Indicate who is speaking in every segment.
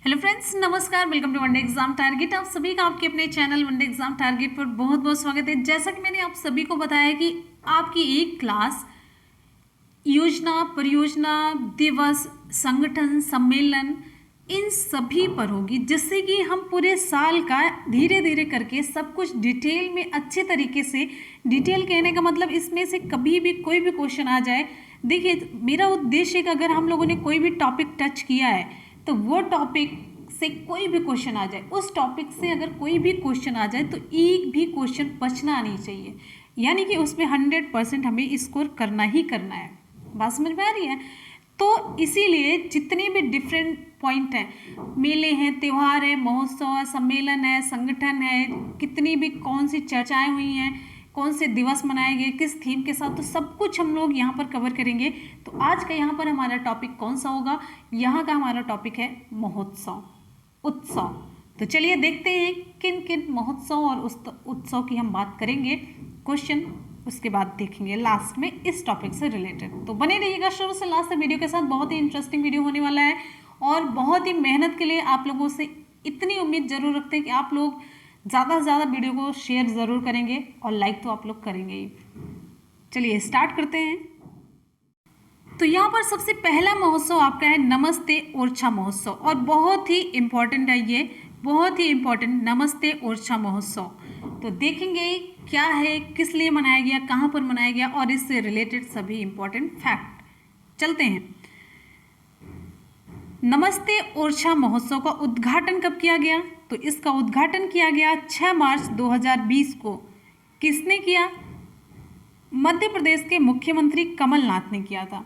Speaker 1: Hello friends, नमस्कार। Welcome to one day exam target. आप सभी का आपके अपने चैनल वनडे एग्जाम टारगेट पर बहुत बहुत स्वागत है। जैसा कि मैंने आप सभी को बताया कि आपकी एक क्लास योजना, परियोजना, दिवस, संगठन, सम्मेलन, इन सभी पर होगी, जिससे कि हम पूरे साल का धीरे धीरे करके सब कुछ डिटेल में अच्छे तरीके से, डिटेल कहने का मतलब इसमें से कभी भी कोई भी क्वेश्चन आ जाए। देखिए, मेरा उद्देश्य है कि अगर हम लोगों ने कोई भी टॉपिक टच किया है तो वो टॉपिक से कोई भी क्वेश्चन आ जाए, उस टॉपिक से अगर कोई भी क्वेश्चन आ जाए तो एक भी क्वेश्चन बचना नहीं चाहिए, यानी कि उसमें 100% हमें स्कोर करना ही करना है। बात समझ में आ रही है? तो इसीलिए जितने भी डिफरेंट पॉइंट हैं, मेले हैं, त्यौहार है, महोत्सव है, सम्मेलन है, संगठन है, कितनी भी कौन सी चर्चाएं हुई हैं, कौन से दिवस मनाए गए, किस थीम के साथ, तो सब कुछ हम लोग यहाँ पर कवर करेंगे। तो आज का यहाँ पर हमारा टॉपिक कौन सा होगा? यहाँ का हमारा टॉपिक है महोत्सव, उत्सव। तो चलिए देखते हैं किन किन महोत्सव और उत्सव की हम बात करेंगे, क्वेश्चन उसके बाद देखेंगे लास्ट में इस टॉपिक से रिलेटेड। तो बने रहिएगा शुरू से लास्ट तक वीडियो के साथ। बहुत ही इंटरेस्टिंग वीडियो होने वाला है और बहुत ही मेहनत के लिए आप लोगों से इतनी उम्मीद जरूर रखते हैं कि आप लोग ज़्यादा से ज़्यादा वीडियो को शेयर ज़रूर करेंगे और लाइक तो आप लोग करेंगे ही। चलिए स्टार्ट करते हैं। तो यहाँ पर सबसे पहला महोत्सव आपका है नमस्ते ओरछा महोत्सव, और बहुत ही इम्पोर्टेंट है ये, बहुत ही इम्पोर्टेंट नमस्ते ओरछा महोत्सव। तो देखेंगे क्या है, किस लिए मनाया गया, कहाँ पर मनाया गया और इससे रिलेटेड सभी इम्पोर्टेंट फैक्ट। चलते हैं। नमस्ते ओरछा महोत्सव का उद्घाटन कब किया गया? तो इसका उद्घाटन किया गया 6 मार्च 2020 को। किसने किया? मध्य प्रदेश के मुख्यमंत्री कमलनाथ ने किया था।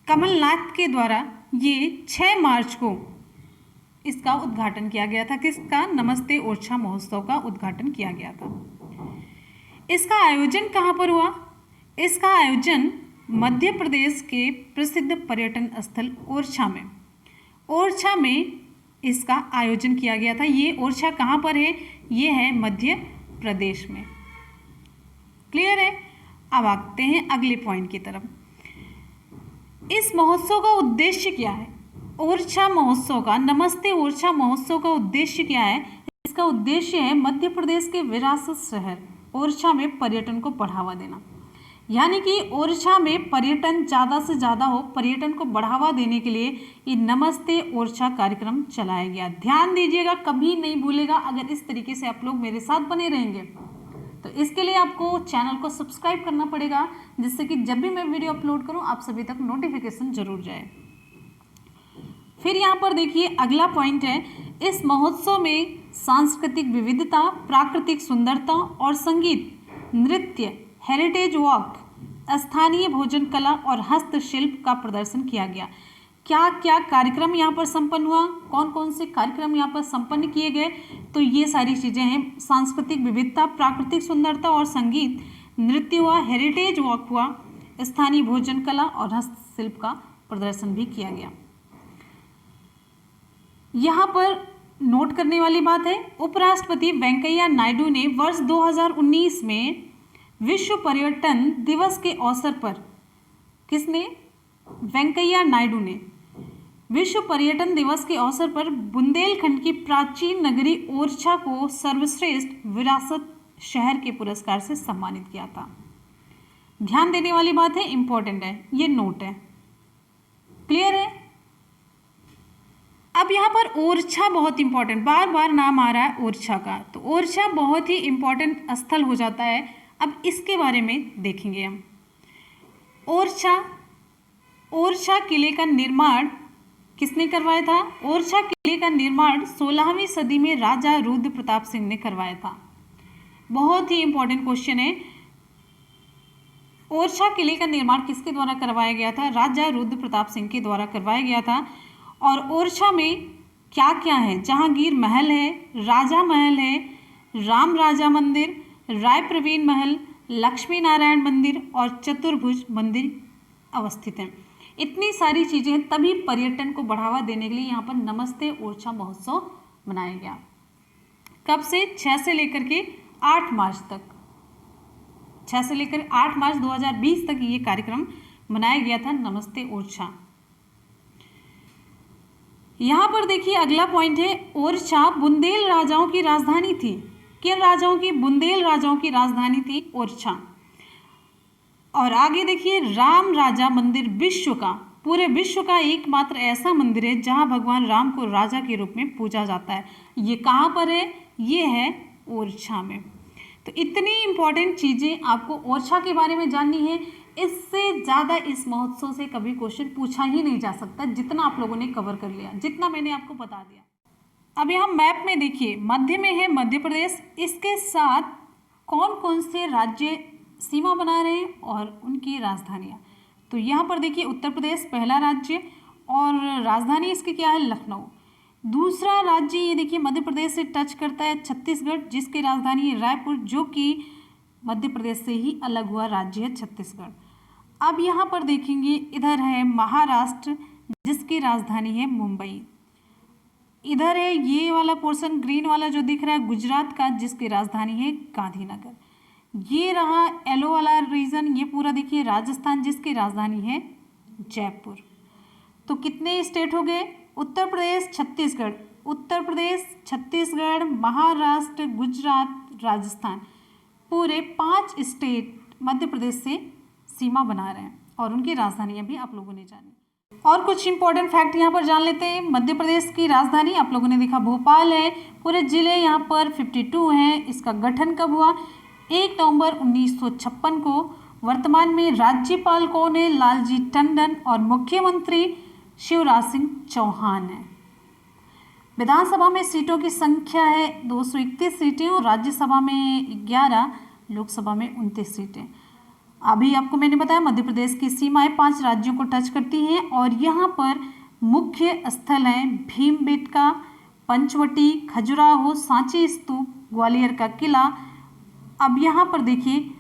Speaker 1: कमलनाथ के द्वारा ये 6 मार्च को इसका उद्घाटन किया गया था। किसका? नमस्ते ओरछा महोत्सव का उद्घाटन किया गया था। इसका आयोजन कहाँ पर हुआ? इसका आयोजन मध्य प्रदेश के प्रसिद्ध पर्यटन स्थल ओरछा में, ओरछा में इसका आयोजन किया गया था। ये ओरछा कहाँ पर है? ये है मध्य प्रदेश में। क्लियर है? अब आते हैं अगले पॉइंट की तरफ। इस महोत्सव का उद्देश्य क्या है? ओरछा महोत्सव का, नमस्ते ओरछा महोत्सव का उद्देश्य क्या है? इसका उद्देश्य है मध्य प्रदेश के विरासत शहर ओरछा में पर्यटन को बढ़ावा देना, यानी कि ओरछा में पर्यटन ज़्यादा से ज़्यादा हो, पर्यटन को बढ़ावा देने के लिए ये नमस्ते ओरछा कार्यक्रम चलाया गया। ध्यान दीजिएगा, कभी नहीं भूलेगा। अगर इस तरीके से आप लोग मेरे साथ बने रहेंगे तो इसके लिए आपको चैनल को सब्सक्राइब करना पड़ेगा, जिससे कि जब भी मैं वीडियो अपलोड करूं आप सभी तक नोटिफिकेशन जरूर जाए। फिर यहाँ पर देखिए अगला पॉइंट है, इस महोत्सव में सांस्कृतिक विविधता, प्राकृतिक सुंदरता और संगीत, नृत्य, हेरिटेज वॉक, स्थानीय भोजन कला और हस्तशिल्प का प्रदर्शन किया गया। क्या क्या कार्यक्रम यहाँ पर संपन्न हुआ? कौन कौन से कार्यक्रम यहाँ पर संपन्न किए गए? तो ये सारी चीज़ें हैं, सांस्कृतिक विविधता, प्राकृतिक सुंदरता और संगीत, नृत्य हुआ, हेरिटेज वॉक हुआ, स्थानीय भोजन कला और हस्तशिल्प का प्रदर्शन भी किया गया। यहाँ पर नोट करने वाली बात है, उपराष्ट्रपति वेंकैया नायडू ने वर्ष 2019 में विश्व पर्यटन दिवस के अवसर पर, किसने? वेंकैया नायडू ने विश्व पर्यटन दिवस के अवसर पर बुंदेलखंड की प्राचीन नगरी ओरछा को सर्वश्रेष्ठ विरासत शहर के पुरस्कार से सम्मानित किया था। ध्यान देने वाली बात है, इंपॉर्टेंट है, ये नोट है। क्लियर है? अब यहाँ पर ओरछा बहुत इंपॉर्टेंट, बार बार नाम आ रहा है ओरछा का, तो ओरछा बहुत ही इंपॉर्टेंट स्थल हो जाता है। अब इसके बारे में देखेंगे हम। ओरछा किले का निर्माण किसने करवाया था? ओरछा किले का निर्माण 16वीं सदी में राजा रुद्र प्रताप सिंह ने करवाया था। बहुत ही इंपॉर्टेंट क्वेश्चन है। ओरछा किले का निर्माण किसके द्वारा करवाया गया था? राजा रुद्र प्रताप सिंह के द्वारा करवाया गया था। और ओरछा में क्या क्या है? जहांगीर महल है, राजा महल है, राम राजा मंदिर, राय प्रवीण महल, लक्ष्मी नारायण मंदिर और चतुर्भुज मंदिर अवस्थित हैं। इतनी सारी चीज़ें, तभी पर्यटन को बढ़ावा देने के लिए यहाँ पर नमस्ते ओरछा महोत्सव मनाया गया। कब से? 6 से लेकर के 8 मार्च तक, 6 से लेकर 8 मार्च 2020 तक ये कार्यक्रम मनाया गया था, नमस्ते ओरछा। यहाँ पर देखिए अगला पॉइंट है, ओरछा बुंदेल राजाओं की राजधानी थी। किन राजाओं की? बुंदेल राजाओं की राजधानी थी ओरछा। और आगे देखिए, राम राजा मंदिर विश्व का, पूरे विश्व का एकमात्र ऐसा मंदिर है जहां भगवान राम को राजा के रूप में पूजा जाता है। ये कहाँ पर है? ये है ओरछा में। तो इतनी इंपॉर्टेंट चीज़ें आपको ओरछा के बारे में जाननी है। इससे ज़्यादा इस महोत्सव से कभी क्वेश्चन पूछा ही नहीं जा सकता, जितना आप लोगों ने कवर कर लिया, जितना मैंने आपको बता दिया। अब यहाँ मैप में देखिए, मध्य में है मध्य प्रदेश, इसके साथ कौन कौन से राज्य सीमा बना रहे हैं और उनकी राजधानियाँ। तो यहाँ पर देखिए उत्तर प्रदेश पहला राज्य और राजधानी इसकी क्या है? लखनऊ। दूसरा राज्य ये देखिए मध्य प्रदेश से टच करता है छत्तीसगढ़, जिसकी राजधानी है रायपुर, जो कि मध्य प्रदेश से ही अलग हुआ राज्य है छत्तीसगढ़। अब यहाँ पर देखेंगे, इधर है महाराष्ट्र, जिसकी राजधानी है मुंबई। इधर है ये वाला पोर्शन ग्रीन वाला जो दिख रहा है गुजरात का, जिसकी राजधानी है गांधीनगर। ये रहा येलो वाला रीजन, ये पूरा देखिए राजस्थान, जिसकी राजधानी है जयपुर। तो कितने स्टेट हो गए? उत्तर प्रदेश छत्तीसगढ़, उत्तर प्रदेश छत्तीसगढ़, महाराष्ट्र, गुजरात, राजस्थान, पूरे 5 स्टेट मध्य प्रदेश से सीमा बना रहे हैं और उनकी राजधानियां भी आप लोगों ने जानी। और कुछ इंपॉर्टेंट फैक्ट यहाँ पर जान लेते हैं। मध्य प्रदेश की राजधानी आप लोगों ने देखा भोपाल है। पूरे जिले यहाँ पर 52 हैं। इसका गठन कब हुआ? 1 नवंबर 1956 को। वर्तमान में राज्यपाल कौन है? लालजी टंडन। और मुख्यमंत्री शिवराज सिंह चौहान है। विधानसभा में सीटों की संख्या है 231 सीटें और राज्यसभा में 11, लोकसभा में 29 सीटें। अभी आपको मैंने बताया मध्य प्रदेश की सीमाएं 5 राज्यों को टच करती हैं और यहाँ पर मुख्य स्थल हैं भीमबेटका, पंचवटी, खजुराहो, सांची स्तूप, ग्वालियर का किला। अब यहाँ पर देखिए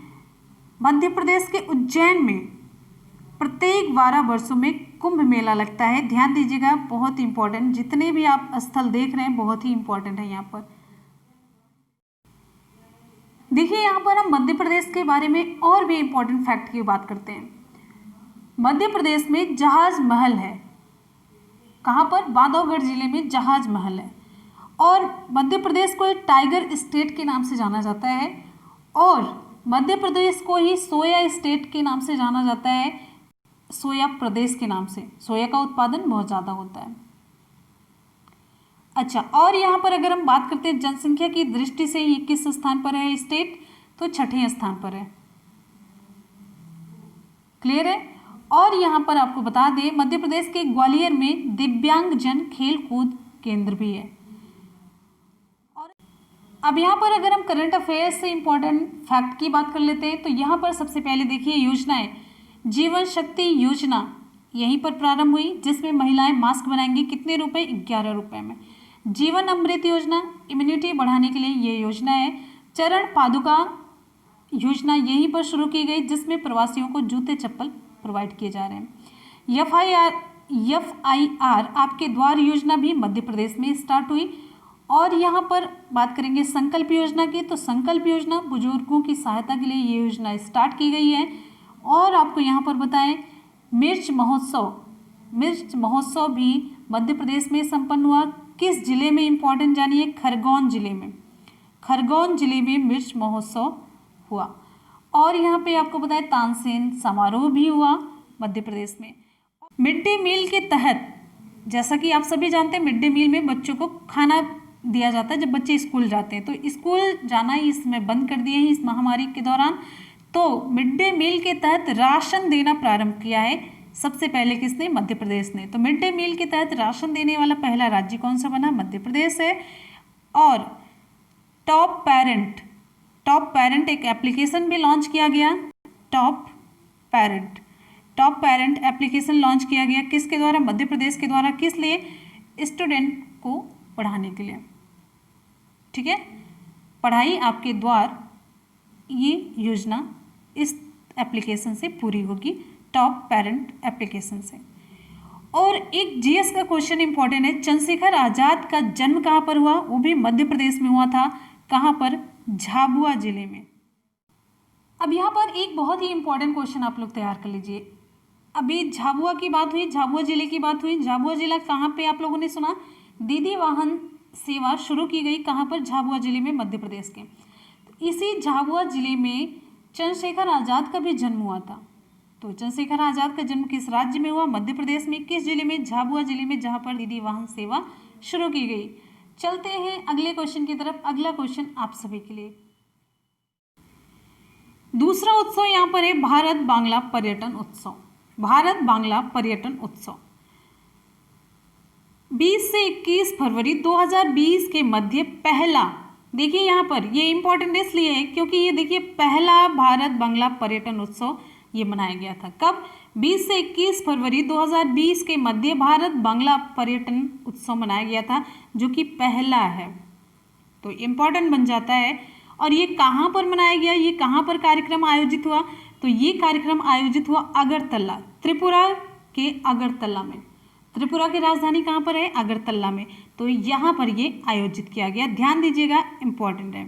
Speaker 1: मध्य प्रदेश के उज्जैन में प्रत्येक 12 वर्षों में कुंभ मेला लगता है। ध्यान दीजिएगा, बहुत इंपॉर्टेंट, जितने भी आप स्थल देख रहे हैं बहुत ही इंपॉर्टेंट है। यहाँ पर देखिए, यहाँ पर हम मध्य प्रदेश के बारे में और भी इंपॉर्टेंट फैक्ट की बात करते हैं। मध्य प्रदेश में जहाज महल है। कहाँ पर? बांधवगढ़ जिले में जहाज महल है। और मध्य प्रदेश को एक टाइगर स्टेट के नाम से जाना जाता है और मध्य प्रदेश को ही सोया स्टेट के नाम से जाना जाता है, सोया प्रदेश के नाम से। सोया का उत्पादन बहुत ज़्यादा होता है। अच्छा, और यहाँ पर अगर हम बात करते हैं जनसंख्या की दृष्टि से ये किस स्थान पर है स्टेट? तो 6ठे स्थान पर है। क्लियर है? और यहाँ पर आपको बता दें मध्य प्रदेश के ग्वालियर में दिव्यांगजन खेल कूद केंद्र भी है। और अब यहाँ पर अगर हम करंट अफेयर्स से इंपॉर्टेंट फैक्ट की बात कर लेते हैं तो यहाँ पर सबसे पहले देखिए योजनाएं। जीवन शक्ति योजना यहीं पर प्रारंभ हुई, जिसमें महिलाएं मास्क बनाएंगी। कितने रुपए? 11 रुपए में। जीवन अमृत योजना इम्यूनिटी बढ़ाने के लिए ये योजना है। चरण पादुका योजना यहीं पर शुरू की गई, जिसमें प्रवासियों को जूते चप्पल प्रोवाइड किए जा रहे हैं। FIR आपके द्वार योजना भी मध्य प्रदेश में स्टार्ट हुई। और यहाँ पर बात करेंगे संकल्प योजना की, तो संकल्प योजना बुजुर्गों की सहायता के लिए ये योजना स्टार्ट की गई है। और आपको यहाँ पर बताएं मिर्च महोत्सव भी मध्य प्रदेश में संपन्न हुआ। किस जिले में? इंपॉर्टेंट जानिए, खरगोन जिले में। खरगोन जिले में मिर्च महोत्सव हुआ। और यहाँ पे आपको बताएं तानसेन समारोह भी हुआ मध्य प्रदेश में। मिड डे मील के तहत, जैसा कि आप सभी जानते हैं, मिड डे मील में बच्चों को खाना दिया जाता है जब बच्चे स्कूल जाते हैं। तो स्कूल जाना ही इसमें बंद कर दिए हैं इस महामारी के दौरान। तो मिड डे मील के तहत राशन देना प्रारंभ किया है। सबसे पहले किसने? मध्य प्रदेश ने। तो मिड डे मील के तहत राशन देने वाला पहला राज्य कौन सा बना? मध्य प्रदेश है। और टॉप पेरेंट एक एप्लीकेशन भी लॉन्च किया गया। टॉप पेरेंट एप्लीकेशन लॉन्च किया गया किसके द्वारा? मध्य प्रदेश के द्वारा। किस लिए? स्टूडेंट को पढ़ाने के लिए। ठीक है, पढ़ाई आपके द्वार, ये योजना इस एप्लीकेशन से पूरी होगी, टॉप पेरेंट एप्लीकेशन से। और एक जीएस का क्वेश्चन इंपॉर्टेंट है, चंद्रशेखर आजाद का जन्म कहाँ पर हुआ? वो भी मध्य प्रदेश में हुआ था। कहाँ पर? झाबुआ जिले में। अब यहाँ पर एक बहुत ही इंपॉर्टेंट क्वेश्चन आप लोग तैयार कर लीजिए। अभी झाबुआ की बात हुई, झाबुआ जिले की बात हुई। झाबुआ जिला कहाँ पे आप लोगों ने सुना? दीदी वाहन सेवा शुरू की गई कहाँ पर? झाबुआ जिले में, मध्य प्रदेश के। तो इसी झाबुआ जिले में चंद्रशेखर आज़ाद का भी जन्म हुआ था। तो चंद्रशेखर आज़ाद का जन्म किस राज्य में हुआ? मध्य प्रदेश में। किस जिले में? झाबुआ जिले में, जहाँ पर दीदी वाहन सेवा शुरू की गई। चलते हैं अगले क्वेश्चन की तरफ। अगला क्वेश्चन आप सभी के लिए, दूसरा उत्सव यहाँ पर है भारत बांग्ला पर्यटन उत्सव। भारत बांग्ला पर्यटन उत्सव 20 से 21 फरवरी 2020 के मध्य पहला, देखिए यहाँ पर ये इंपॉर्टेंट इसलिए है क्योंकि ये देखिए पहला भारत बांग्ला पर्यटन उत्सव ये मनाया गया था। कब? 20 से 21 फरवरी 2020 के मध्य भारत बांग्ला पर्यटन उत्सव मनाया गया था, जो कि पहला है, तो इम्पॉर्टेंट बन जाता है। और ये कहाँ पर मनाया गया? ये कहाँ पर कार्यक्रम आयोजित हुआ? तो ये कार्यक्रम आयोजित हुआ अगरतला, त्रिपुरा के अगरतला में। त्रिपुरा की राजधानी कहाँ पर है? अगरतला में। तो यहाँ पर ये आयोजित किया गया, ध्यान दीजिएगा, इम्पॉर्टेंट है।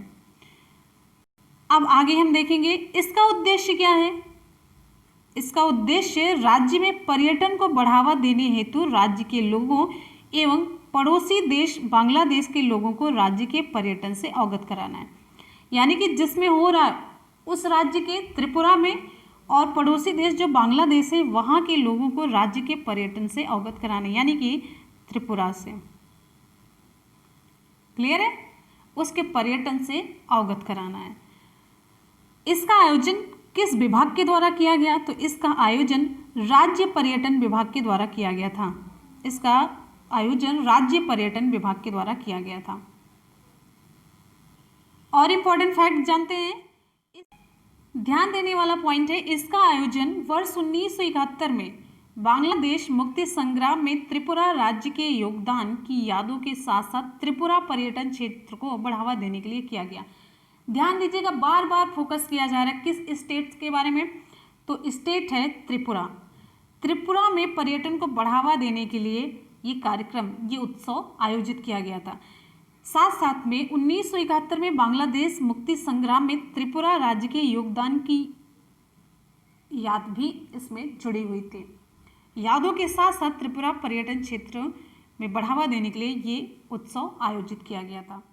Speaker 1: अब आगे हम देखेंगे इसका उद्देश्य क्या है। इसका उद्देश्य राज्य में पर्यटन को बढ़ावा देने हेतु राज्य के लोगों एवं पड़ोसी देश बांग्लादेश के लोगों को राज्य के पर्यटन से अवगत कराना है। यानी कि जिसमें हो रहा है उस राज्य के त्रिपुरा में, और पड़ोसी देश जो बांग्लादेश है वहाँ के लोगों को राज्य के पर्यटन से अवगत कराना है, यानी कि त्रिपुरा से। क्लियर है? उसके पर्यटन से अवगत कराना है। इसका आयोजन किस विभाग के द्वारा किया गया? तो इसका आयोजन राज्य पर्यटन विभाग के द्वारा किया गया था। इसका आयोजन राज्य पर्यटन विभाग के द्वारा किया गया था। और इम्पोर्टेंट फैक्ट जानते हैं, ध्यान देने वाला पॉइंट है, इसका आयोजन वर्ष 1971 में बांग्लादेश मुक्ति संग्राम में त्रिपुरा राज्य के योगदान की यादों के साथ साथ त्रिपुरा पर्यटन क्षेत्र को बढ़ावा देने के लिए किया गया। ध्यान दीजिएगा, बार बार फोकस किया जा रहा है किस स्टेट के बारे में? तो स्टेट है त्रिपुरा। त्रिपुरा में पर्यटन को बढ़ावा देने के लिए ये कार्यक्रम, ये उत्सव आयोजित किया गया था। साथ साथ में 1971 में बांग्लादेश मुक्ति संग्राम में त्रिपुरा राज्य के योगदान की याद भी इसमें जुड़ी हुई थी। यादों के साथ साथ त्रिपुरा पर्यटन क्षेत्र में बढ़ावा देने के लिए ये उत्सव आयोजित किया गया था।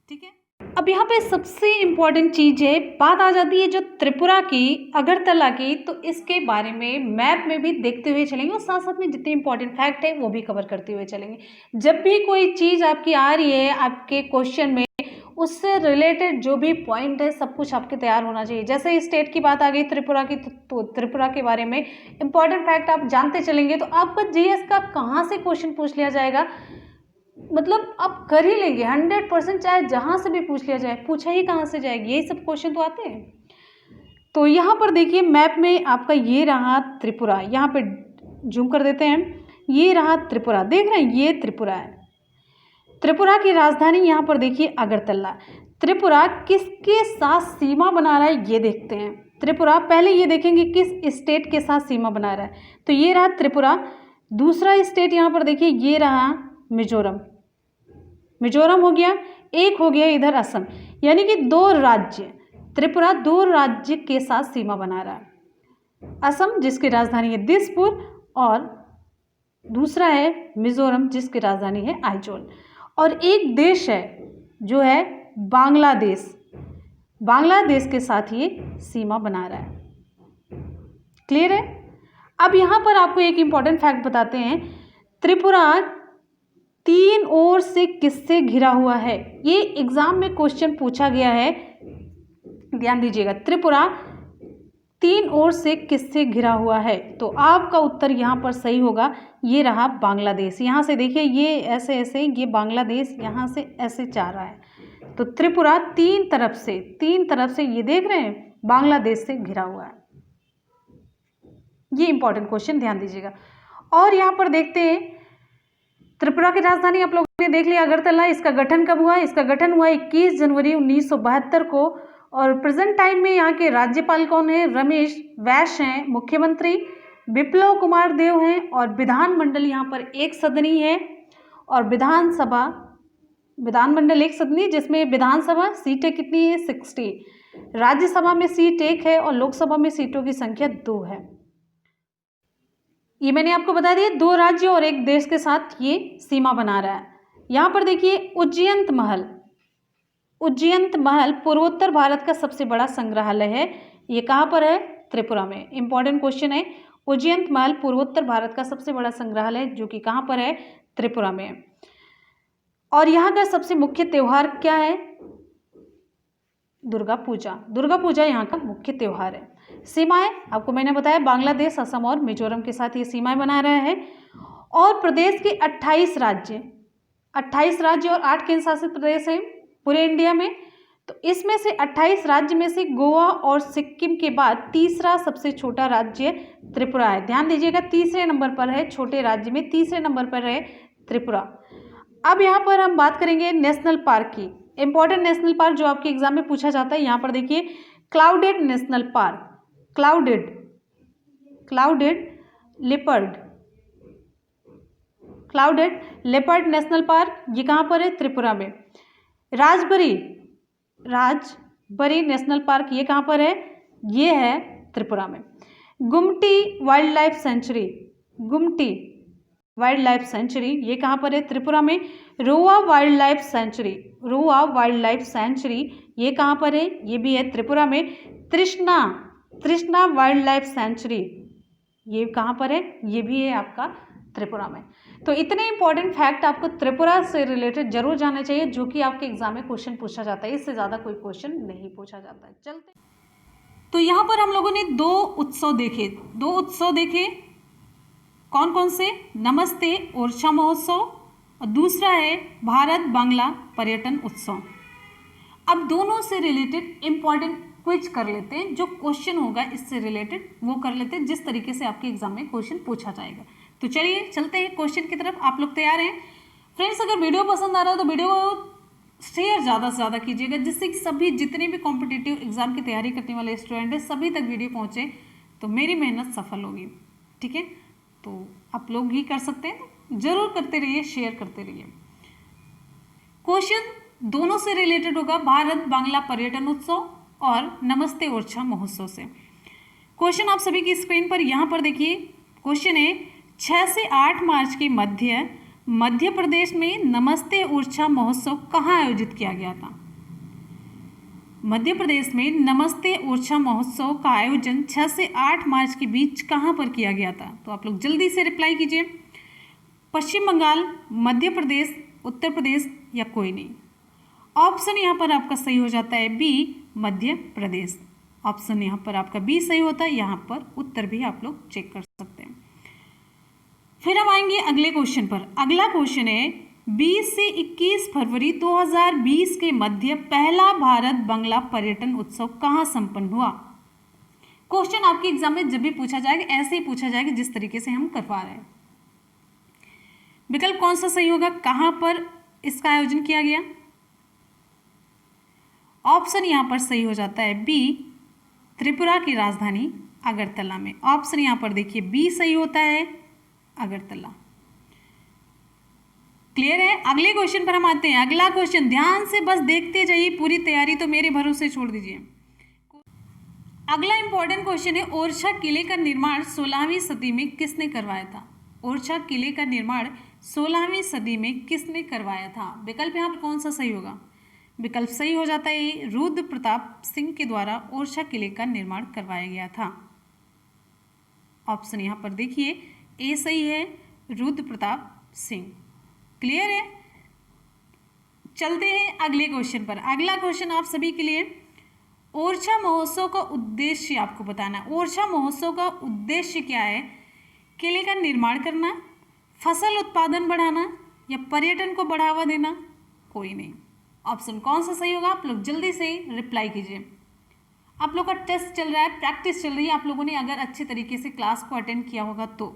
Speaker 1: ठीक है, अब यहाँ पे सबसे इम्पोर्टेंट चीज़ है, बात आ जाती है जो त्रिपुरा की, अगरतला की, तो इसके बारे में मैप में भी देखते हुए चलेंगे और साथ साथ में जितने इंपॉर्टेंट फैक्ट है वो भी कवर करते हुए चलेंगे। जब भी कोई चीज़ आपकी आ रही है आपके क्वेश्चन में, उससे रिलेटेड जो भी पॉइंट है सब कुछ आपके तैयार होना चाहिए। जैसे इस स्टेट की बात आ गई त्रिपुरा की, तो त्रिपुरा के बारे में इंपॉर्टेंट फैक्ट आप जानते चलेंगे तो आपका जीएस का कहाँ से क्वेश्चन पूछ लिया जाएगा, मतलब आप कर ही लेंगे 100%, चाहे जहाँ से भी पूछ लिया जाए, पूछा ही कहाँ से जाएगी, यही सब क्वेश्चन तो आते हैं। तो यहाँ पर देखिए मैप में आपका ये रहा त्रिपुरा, यहाँ पे जूम कर देते हैं, ये रहा त्रिपुरा, देख रहे हैं ये त्रिपुरा है। त्रिपुरा की राजधानी यहाँ पर देखिए अगरतला। त्रिपुरा किसके साथ सीमा बना रहा है ये देखते हैं। त्रिपुरा पहले ये देखेंगे किस स्टेट के साथ सीमा बना रहा है, तो ये रहा त्रिपुरा। दूसरा स्टेट यहाँ पर देखिए ये रहा मिजोरम, मिजोरम हो गया, एक हो गया इधर असम, यानी कि दो राज्य, त्रिपुरा दो राज्य के साथ सीमा बना रहा है। असम जिसकी राजधानी है दिसपुर और दूसरा है मिजोरम जिसकी राजधानी है आइजोल। और एक देश है जो है बांग्लादेश, बांग्लादेश के साथ ये सीमा बना रहा है। क्लियर है? अब यहाँ पर आपको एक इम्पॉर्टेंट फैक्ट बताते हैं, त्रिपुरा तीन ओर से किससे घिरा हुआ है? ये एग्जाम में क्वेश्चन पूछा गया है, ध्यान दीजिएगा। त्रिपुरा तीन ओर से किससे घिरा हुआ है? तो आपका उत्तर यहाँ पर सही होगा, ये रहा बांग्लादेश। यहाँ से देखिए ये ऐसे ऐसे, ये बांग्लादेश यहाँ से ऐसे जा रहा है, तो त्रिपुरा तीन तरफ से ये देख रहे हैं बांग्लादेश से घिरा हुआ है। ये इंपॉर्टेंट क्वेश्चन, ध्यान दीजिएगा। और यहाँ पर देखते हैं त्रिपुरा की राजधानी आप लोगों ने देख लिया अगरतला। इसका गठन कब हुआ? इसका गठन हुआ 21 जनवरी 1972 को। और प्रेजेंट टाइम में यहाँ के राज्यपाल कौन है? रमेश वैश हैं। मुख्यमंत्री विप्लव कुमार देव हैं। और विधानमंडल यहाँ पर एक सदनी है और विधानमंडल एक सदनी, जिसमें विधानसभा सीटें कितनी है? 60। राज्यसभा में सीट 1 है और लोकसभा में सीटों की संख्या 2 है। ये मैंने आपको बता दिया, 2 राज्य और 1 देश के साथ ये सीमा बना रहा है। यहाँ पर देखिए उज्जैन महल, उज्जैन महल पूर्वोत्तर भारत का सबसे बड़ा संग्रहालय है। ये कहाँ पर है? त्रिपुरा में। इंपॉर्टेंट क्वेश्चन है, उज्जैन महल पूर्वोत्तर भारत का सबसे बड़ा संग्रहालय जो कि कहाँ पर है? त्रिपुरा में। और यहाँ का सबसे मुख्य त्योहार क्या है? दुर्गा पूजा। दुर्गा पूजा यहाँ का मुख्य त्योहार है। सीमाएं आपको मैंने बताया, बांग्लादेश, असम और मिजोरम के साथ ये सीमाएं बना रहा है। और प्रदेश के 28 राज्य, 28 राज्य और 8 केंद्र शासित प्रदेश हैं पूरे इंडिया में। तो इसमें से 28 राज्य में से गोवा और सिक्किम के बाद तीसरा सबसे छोटा राज्य त्रिपुरा है। ध्यान दीजिएगा, तीसरे नंबर पर है, छोटे राज्य में तीसरे नंबर पर है त्रिपुरा। अब यहाँ पर हम बात करेंगे नेशनल पार्क की। इंपॉर्टेंट नेशनल पार्क जो आपके एग्जाम में पूछा जाता है, यहाँ पर देखिए clouded national park, clouded leopard national park, ये कहाँ पर है? त्रिपुरा में। राजबरी नेशनल पार्क, ये कहाँ पर है? ये है त्रिपुरा में। गुमटी वाइल्ड लाइफ सेंचुरी, ये कहाँ पर है? त्रिपुरा में। रोआ वाइल्ड लाइफ सेंचुरी, ये कहाँ पर है? ये भी है त्रिपुरा में। तृष्णा वाइल्ड लाइफ सेंचुरी, ये कहाँ पर है? ये भी है आपका त्रिपुरा में। तो इतने इंपॉर्टेंट फैक्ट आपको त्रिपुरा से रिलेटेड जरूर जानना चाहिए, जो कि आपके एग्जाम में क्वेश्चन पूछा जाता है। इससे ज़्यादा कोई क्वेश्चन नहीं पूछा जाता है। चलते, तो यहाँ पर हम लोगों ने 2 उत्सव देखे। कौन कौन से? नमस्ते ओरछा महोत्सव और दूसरा है भारत बांग्ला पर्यटन उत्सव। अब दोनों से रिलेटेड इंपॉर्टेंट क्विज कर लेते हैं, जो क्वेश्चन होगा इससे रिलेटेड वो कर लेते हैं, जिस तरीके से आपके एग्जाम में क्वेश्चन पूछा जाएगा। तो चलिए चलते हैं क्वेश्चन की तरफ। आप लोग तैयार हैं? फ्रेंड्स, अगर वीडियो पसंद आ रहा हो तो वीडियो को शेयर ज़्यादा से ज़्यादा कीजिएगा, जिससे कि सभी जितने भी कॉम्पिटिटिव एग्जाम की तैयारी करने वाले स्टूडेंट हैं सभी तक वीडियो पहुँचे, तो मेरी मेहनत सफल होगी। ठीक है, तो आप लोग भी कर सकते हैं, जरूर करते रहिए, शेयर करते रहिए। क्वेश्चन दोनों से रिलेटेड होगा, भारत बांग्ला पर्यटन उत्सव और नमस्ते ओरछा महोत्सव से। क्वेश्चन आप सभी की स्क्रीन पर यहाँ पर देखिए। क्वेश्चन है 6 से 8 मार्च के मध्य प्रदेश में नमस्ते ओरछा महोत्सव कहाँ आयोजित किया गया था? मध्य प्रदेश में नमस्ते ओरछा महोत्सव का आयोजन 6 से 8 मार्च के बीच कहाँ पर किया गया था? तो आप लोग जल्दी से रिप्लाई कीजिए। पश्चिम बंगाल, मध्य प्रदेश, उत्तर प्रदेश या कोई नहीं। ऑप्शन यहाँ पर आपका सही हो जाता है बी, मध्य प्रदेश। ऑप्शन यहाँ पर आपका बी सही होता है। यहाँ पर उत्तर भी आप लोग चेक कर सकते हैं। फिर हम आएंगे अगले क्वेश्चन पर। अगला क्वेश्चन है 20 से 21 फरवरी 2020 के मध्य पहला भारत बांग्ला पर्यटन उत्सव कहाँ संपन्न हुआ? क्वेश्चन आपके एग्जाम में जब भी पूछा जाएगा ऐसे ही पूछा जाएगा जिस तरीके से हम करवा रहे हैं। विकल्प कौन सा सही होगा? कहाँ पर इसका आयोजन किया गया? ऑप्शन यहाँ पर सही हो जाता है बी, त्रिपुरा की राजधानी अगरतला में। ऑप्शन यहाँ पर देखिए बी सही होता है, अगरतला। क्लियर है? अगले क्वेश्चन पर हम आते हैं। अगला क्वेश्चन ध्यान से बस देखते जाइए, पूरी तैयारी तो मेरे भरोसे छोड़ दीजिए। अगला इंपॉर्टेंट क्वेश्चन है, ओरछा किले का निर्माण 16वीं सदी में किसने करवाया था? ओरछा किले का निर्माण 16वीं सदी में किसने करवाया था? विकल्प यहाँ पर कौन सा सही होगा? विकल्प सही हो जाता है रुद्र प्रताप सिंह के द्वारा ओरछा किले का निर्माण करवाया गया था। ऑप्शन यहाँ पर देखिए ए सही है, रुद्र प्रताप सिंह। क्लियर है? चलते हैं अगले क्वेश्चन पर। अगला क्वेश्चन आप सभी के लिए, ओरछा महोत्सव का उद्देश्य आपको बताना है। ओरछा महोत्सव का उद्देश्य क्या है? किले का निर्माण करना, फसल उत्पादन बढ़ाना या पर्यटन को बढ़ावा देना? कोई नहीं। ऑप्शन कौन सा सही होगा? आप लोग जल्दी से रिप्लाई कीजिए। आप लोग का टेस्ट चल रहा है, प्रैक्टिस चल रही है, आप लोगों ने अगर अच्छे तरीके से क्लास को अटेंड किया होगा तो।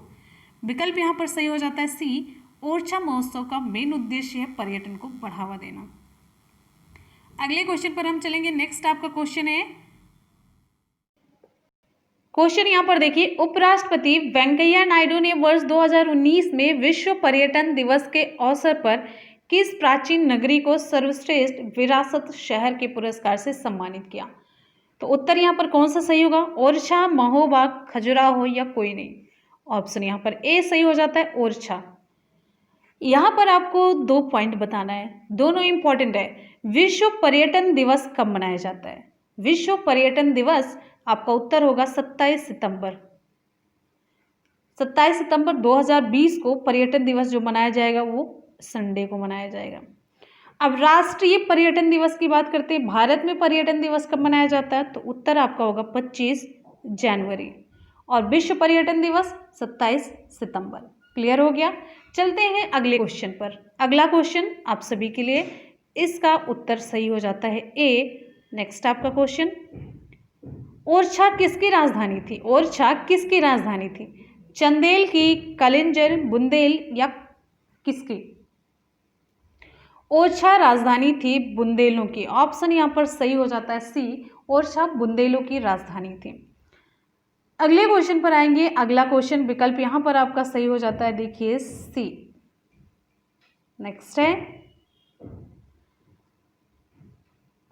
Speaker 1: विकल्प यहाँ पर सही हो जाता है सी, ओरछा महोत्सव का मेन उद्देश्य है पर्यटन को बढ़ावा देना। अगले क्वेश्चन पर हम चलेंगे। नेक्स्ट आपका क्वेश्चन है, क्वेश्चन यहाँ पर देखिए, उपराष्ट्रपति वेंकैया नायडू ने वर्ष 2019 में विश्व पर्यटन दिवस के अवसर पर किस प्राचीन नगरी को सर्वश्रेष्ठ विरासत शहर के पुरस्कार से सम्मानित किया? तो उत्तर यहाँ पर कौन सा सही होगा? ओरछा, महोबा, खजुराहो या कोई नहीं। ऑप्शन यहाँ पर ए सही हो जाता है, ओरछा। यहाँ पर आपको 2 पॉइंट बताना है, दोनों इंपॉर्टेंट है। विश्व पर्यटन दिवस कब मनाया जाता है? विश्व पर्यटन दिवस आपका उत्तर होगा 27 सितंबर। 27 सितंबर 2020 को पर्यटन दिवस जो मनाया जाएगा वो संडे को मनाया जाएगा। अब राष्ट्रीय पर्यटन दिवस की बात करते हैं, भारत में पर्यटन दिवस कब मनाया जाता है? तो उत्तर आपका होगा 25 जनवरी और विश्व पर्यटन दिवस 27 सितंबर। क्लियर हो गया? चलते हैं अगले क्वेश्चन पर। अगला क्वेश्चन आप सभी के लिए, इसका उत्तर सही हो जाता है ए। नेक्स्ट आपका क्वेश्चन, ओरछा किसकी राजधानी थी? ओरछा किसकी राजधानी थी? चंदेल की, कलिंजर, बुंदेल या किसकी? ओरछा राजधानी थी बुंदेलों की। ऑप्शन यहाँ पर सही हो जाता है सी, ओरछा बुंदेलों की राजधानी थी। अगले क्वेश्चन पर आएंगे। अगला क्वेश्चन विकल्प यहाँ पर आपका सही हो जाता है, देखिए सी। नेक्स्ट है,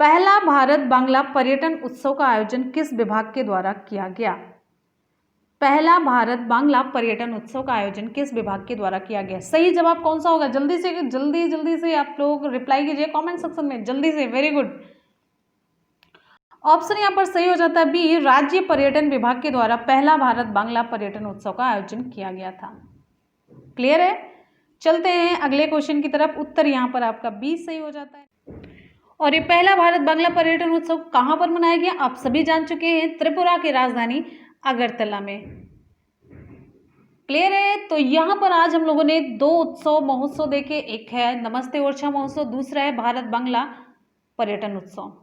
Speaker 1: पहला भारत बांग्ला पर्यटन उत्सव का आयोजन किस विभाग के द्वारा किया गया? पहला भारत बांग्ला पर्यटन उत्सव का आयोजन किस विभाग के द्वारा किया गया? सही जवाब कौन सा होगा? जल्दी से आप लोग रिप्लाई कीजिए कमेंट सेक्शन में, जल्दी से। Very good. ऑप्शन यहाँ पर सही हो जाता है बी, राज्य पर्यटन विभाग के द्वारा पहला भारत बांग्ला पर्यटन उत्सव का आयोजन किया गया था। क्लियर है? चलते हैं अगले क्वेश्चन की तरफ। उत्तर यहाँ पर आपका बी सही हो जाता है। और ये पहला भारत बांग्ला पर्यटन उत्सव कहाँ पर मनाया गया? आप सभी जान चुके हैं, त्रिपुरा की राजधानी अगरतला में। क्लियर है? तो यहाँ पर आज हम लोगों ने 2 उत्सव महोत्सव देखे, एक है नमस्ते ओरछा महोत्सव, दूसरा है भारत बांग्ला पर्यटन उत्सव।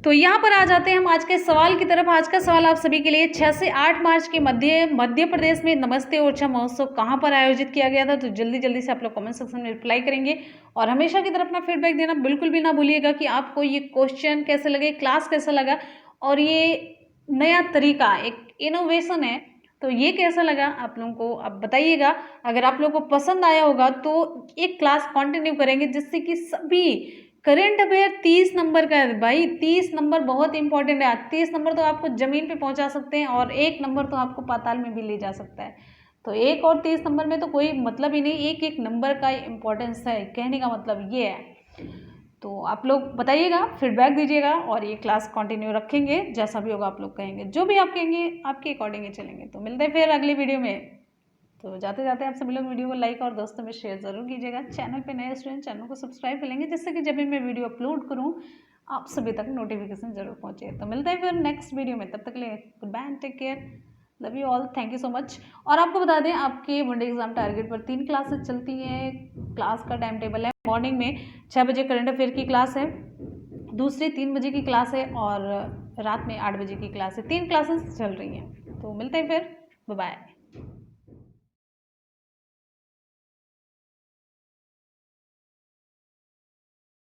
Speaker 1: तो यहाँ पर आ जाते हैं हम आज के सवाल की तरफ। आज का सवाल आप सभी के लिए, 6 से 8 मार्च के मध्य प्रदेश में नमस्ते ओरछा महोत्सव कहाँ पर आयोजित किया गया था? तो जल्दी से आप लोग कमेंट सेक्शन में रिप्लाई करेंगे और हमेशा की तरफ अपना फीडबैक देना बिल्कुल भी ना भूलिएगा कि आपको ये क्वेश्चन कैसे लगे, क्लास कैसा लगा और ये नया तरीका, एक इनोवेशन है, तो ये कैसा लगा आप लोगों को आप बताइएगा। अगर आप लोगों को पसंद आया होगा तो एक क्लास कंटिन्यू करेंगे, जिससे कि सभी करंट अफेयर 30 नंबर का है भाई। 30 नंबर बहुत इंपॉर्टेंट है। 30 नंबर तो आपको जमीन पे पहुंचा सकते हैं और 1 नंबर तो आपको पाताल में भी ले जा सकता है। तो 1 और 30 नंबर में तो कोई मतलब ही नहीं, एक नंबर का इंपॉर्टेंस है, कहने का मतलब ये है। तो आप लोग बताइएगा, फीडबैक दीजिएगा और ये क्लास कंटिन्यू रखेंगे, जैसा भी होगा आप लोग कहेंगे, जो भी आप कहेंगे आपके अकॉर्डिंग ही चलेंगे। तो मिलते हैं फिर अगली वीडियो में। तो जाते आप सभी लोग वीडियो को लाइक और दोस्तों में शेयर जरूर कीजिएगा। चैनल पे नए स्टूडेंट चैनल को सब्सक्राइब कर लेंगे, जिससे कि जब भी मैं वीडियो अपलोड करूँ आप सभी तक नोटिफिकेशन जरूर पहुँचे। तो मिलते हैं फिर नेक्स्ट वीडियो में, तब तक के लिए good bye and take care, love you all, thank you so much. और आपको बता दें, आपके वनडे एग्जाम टारगेट पर 3 क्लासेस चलती हैं। क्लास का टाइम टेबल है, मॉर्निंग में 6 बजे करंट अफेयर की क्लास है, दूसरी 3 बजे की क्लास है और रात में 8 बजे की क्लास है। 3 क्लासेस चल रही हैं। तो मिलते हैं फिर, बाय बाय।